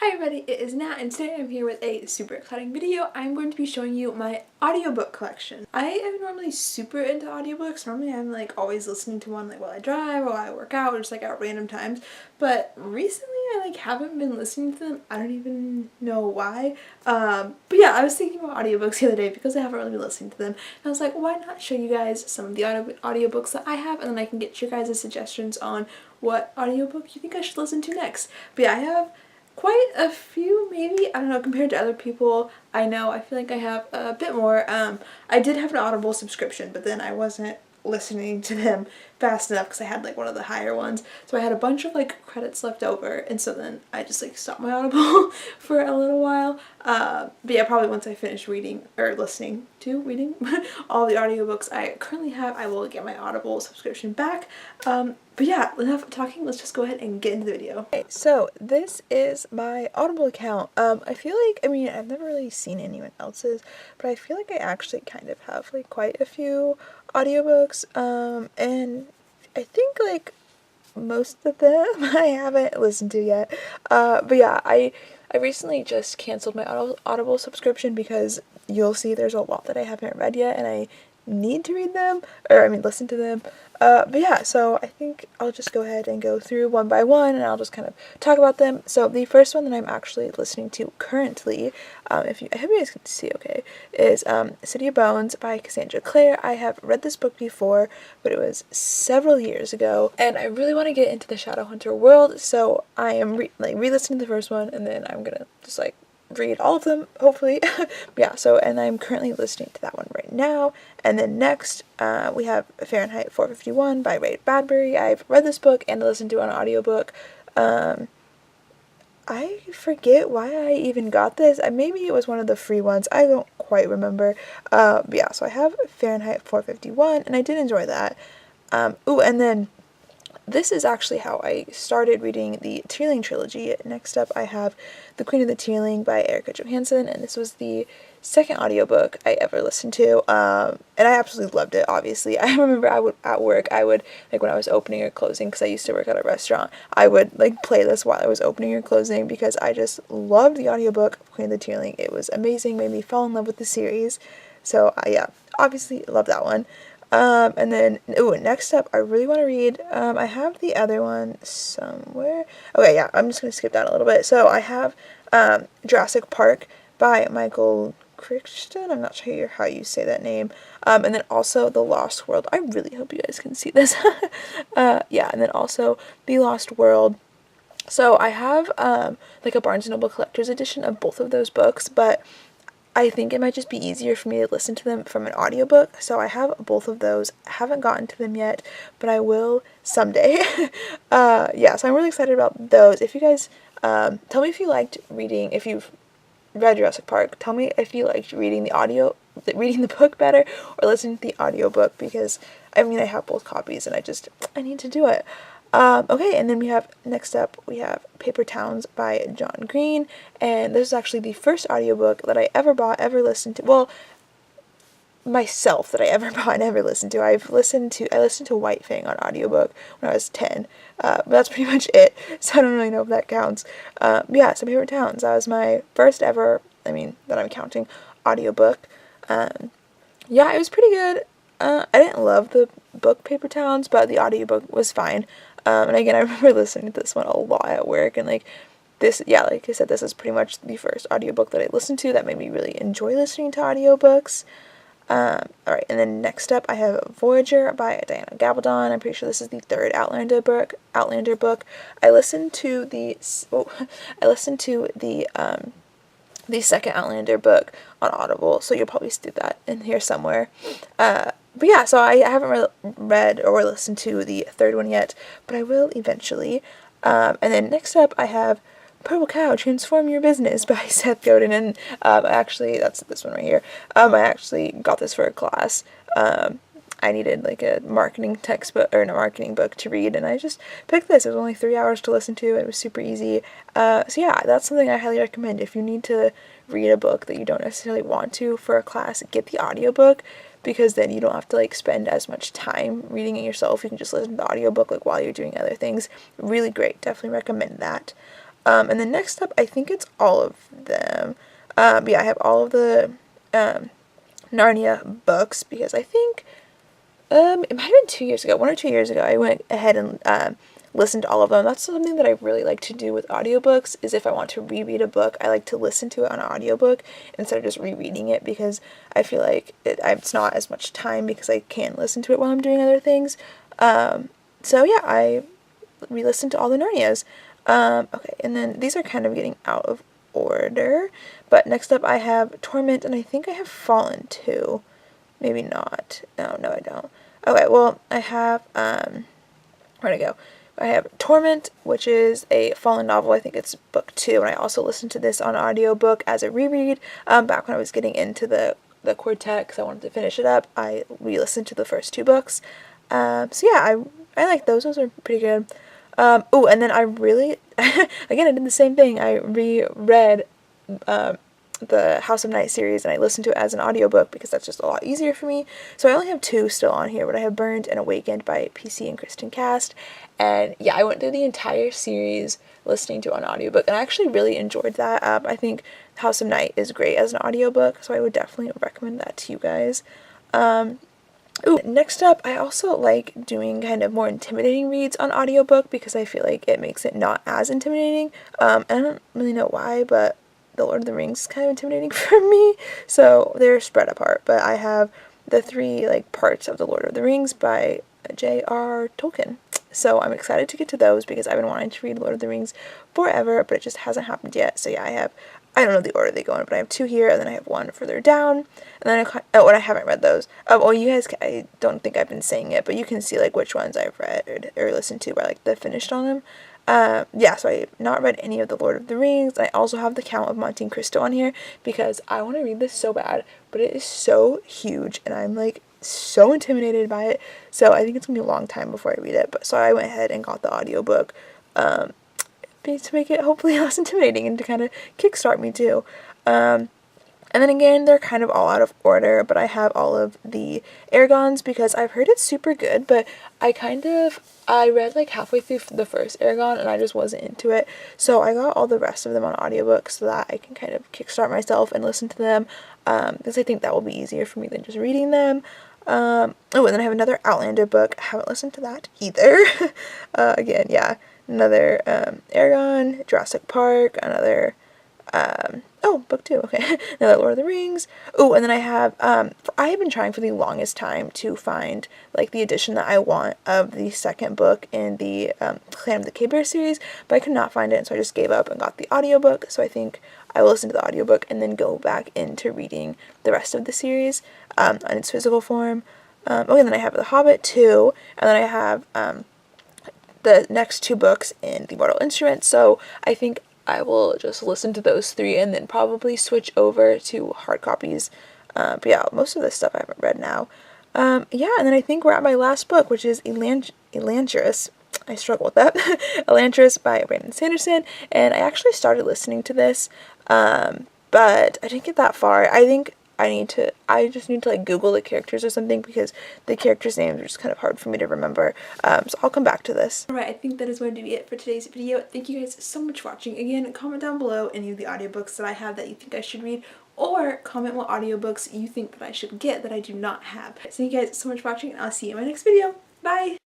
Hi everybody, it is Nat and today I'm here with a super exciting video. I'm going to be showing you my audiobook collection. I am normally super into audiobooks. Normally I'm like always listening to one like while I drive or while I work out or just like at random times. But recently I like haven't been listening to them. I don't even know why. But yeah, I was thinking about audiobooks the other day because I haven't really been listening to them. And I was like, why not show you guys some of the audiobooks that I have and then I can get your guys' suggestions on what audiobook you think I should listen to next. But yeah, I have quite a few, maybe, I don't know, compared to other people I know. I feel like I have a bit more. I did have an Audible subscription, but then I wasn't listening to them fast enough because I had like one of the higher ones, so I had a bunch of like credits left over, and so then I just like stopped my Audible for a little while. But yeah, probably once I finish reading or listening to reading all the audiobooks I currently have, I will get my Audible subscription back. But yeah, enough talking, let's just go ahead and get into the video. Okay, so this is my Audible account. I feel like, I've never really seen anyone else's, but I feel like I actually kind of have like quite a few audiobooks, and I think like most of them I haven't listened to yet. But yeah, I recently just canceled my Audible subscription because you'll see there's a lot that I haven't read yet and I need to read them, or listen to them. But yeah, so I think I'll just go ahead and go through one by one and I'll just kind of talk about them. So the first one that I'm actually listening to currently, I hope you guys can see okay, is City of Bones by Cassandra Clare. I have read this book before, but it was several years ago, and I really want to get into the Shadowhunter world, so I am re-listening to the first one, and then I'm gonna just like read all of them, hopefully. Yeah, so, and I'm currently listening to that one right now. And then next, we have Fahrenheit 451 by Ray Bradbury. I've read this book and listened to an audiobook. I forget why I even got this. Maybe it was one of the free ones. I don't quite remember. But yeah, so I have Fahrenheit 451, and I did enjoy that. Ooh, and then this is actually how I started reading the Tearling trilogy. Next up, I have The Queen of the Tearling by Erica Johansson, and this was the second audiobook I ever listened to, and I absolutely loved it, obviously. I remember at work, like when I was opening or closing, because I used to work at a restaurant, I would like play this while I was opening or closing because I just loved the audiobook of Queen of the Tearling. It was amazing, made me fall in love with the series, so yeah, obviously love that one. And then, next up, I really want to read, I have the other one somewhere. Okay, yeah, I'm just going to skip down a little bit. So I have, Jurassic Park by Michael Crichton. I'm not sure how you say that name. And then also The Lost World. I really hope you guys can see this. Yeah, and then also The Lost World. So I have, like a Barnes & Noble Collector's Edition of both of those books, but I think it might just be easier for me to listen to them from an audiobook, so I have both of those. I haven't gotten to them yet, but I will someday. Yeah, so I'm really excited about those. If you guys, tell me if you liked reading, if you've read Jurassic Park, tell me if you liked reading the book better or listening to the audiobook, because, I have both copies and I need to do it. Okay, and then next up, we have Paper Towns by John Green, and this is actually the first audiobook that I ever listened to, well, myself, that I ever bought and ever listened to. I listened to White Fang on audiobook when I was 10, but that's pretty much it, so I don't really know if that counts. Yeah, so Paper Towns, that was my first ever, that I'm counting, audiobook. Yeah, it was pretty good. I didn't love the book Paper Towns, but the audiobook was fine. And again, I remember listening to this one a lot at work, and like this, yeah, like I said, this is pretty much the first audiobook that I listened to that made me really enjoy listening to audiobooks. Alright, and then next up I have Voyager by Diana Gabaldon. I'm pretty sure this is the third Outlander book. I listened to the the second Outlander book on Audible, so you'll probably see that in here somewhere. But yeah, so I haven't read or listened to the third one yet, but I will eventually. And then next up I have Purple Cow, Transform Your Business by Seth Godin, and actually, that's this one right here. I actually got this for a class. I needed like a marketing textbook, or a marketing book to read, and I just picked this. It was only 3 hours to listen to. It was super easy. So yeah, that's something I highly recommend. If you need to read a book that you don't necessarily want to for a class, get the audiobook, because then you don't have to like spend as much time reading it yourself. You can just listen to the audiobook like while you're doing other things. Really great. Definitely recommend that. And then next up, I think it's all of them. Yeah, I have all of the Narnia books because I think it might have been 2 years ago, 1 or 2 years ago, I went ahead and listened to all of them. That's something that I really like to do with audiobooks, is if I want to reread a book, I like to listen to it on an audiobook instead of just rereading it, because I feel like it's not as much time because I can listen to it while I'm doing other things. So yeah, I re-listened to all the Narnias. Okay, and then these are kind of getting out of order, but next up I have Torment, and I think I have Fallen too. Maybe not. No, I don't. Okay, well, I have, where'd I go? I have Torment, which is a Fallen novel. I think it's book 2, and I also listened to this on audiobook as a reread, back when I was getting into the quartet, because I wanted to finish it up. I re-listened to the first 2 books. So yeah, I like those. Those are pretty good. Oh, and then I really, again, I did the same thing. I reread, the House of Night series, and I listened to it as an audiobook because that's just a lot easier for me. So I only have 2 still on here, but I have Burned and Awakened by PC and Kristen Cast. And yeah, I went through the entire series listening to it on audiobook, and I actually really enjoyed that. I think House of Night is great as an audiobook, so I would definitely recommend that to you guys. Ooh, next up, I also like doing kind of more intimidating reads on audiobook because I feel like it makes it not as intimidating. And I don't really know why, but The Lord of the Rings is kind of intimidating for me, so they're spread apart. But I have the 3 like parts of The Lord of the Rings by J.R. Tolkien. So I'm excited to get to those because I've been wanting to read Lord of the Rings forever, but it just hasn't happened yet. So yeah, I don't know the order they go in, but I have 2 here, and then I have 1 further down, and then and I haven't read those. Well, you guys, I don't think I've been saying it, but you can see like which ones I've read or listened to by like the finished on them. Yeah, so I have not read any of the Lord of the Rings. I also have the Count of Monte Cristo on here because I want to read this so bad, but it is so huge, and I'm like so intimidated by it. So I think it's gonna be a long time before I read it. But so I went ahead and got the audiobook, to make it hopefully less intimidating and to kind of kickstart me too. And then again, they're kind of all out of order, but I have all of the Aragons because I've heard it's super good, but I read like halfway through the first Aragon and I just wasn't into it. So I got all the rest of them on audiobook so that I can kind of kickstart myself and listen to them, because I think that will be easier for me than just reading them. Oh, and then I have another Outlander book. I haven't listened to that either. Again, yeah. Another Aragon, Jurassic Park, another book 2, okay. Another Lord of the Rings. Oh, and then I have I have been trying for the longest time to find like the edition that I want of the second book in the Clan of the Cave Bear series, but I could not find it, so I just gave up and got the audiobook. So I think I will listen to the audiobook and then go back into reading the rest of the series in its physical form. Okay, and then I have The Hobbit 2, and then I have the next 2 books in The Mortal Instrument, so I think I will just listen to those 3 and then probably switch over to hard copies. But yeah, most of this stuff I haven't read now. Yeah, and then I think we're at my last book, which is Elantris. I struggle with that. Elantris by Brandon Sanderson, and I actually started listening to this, but I didn't get that far. I think I just need to like Google the characters or something because the characters' names are just kind of hard for me to remember. So I'll come back to this. Alright, I think that is going to be it for today's video. Thank you guys so much for watching. Again, comment down below any of the audiobooks that I have that you think I should read, or comment what audiobooks you think that I should get that I do not have. So thank you guys so much for watching, and I'll see you in my next video. Bye!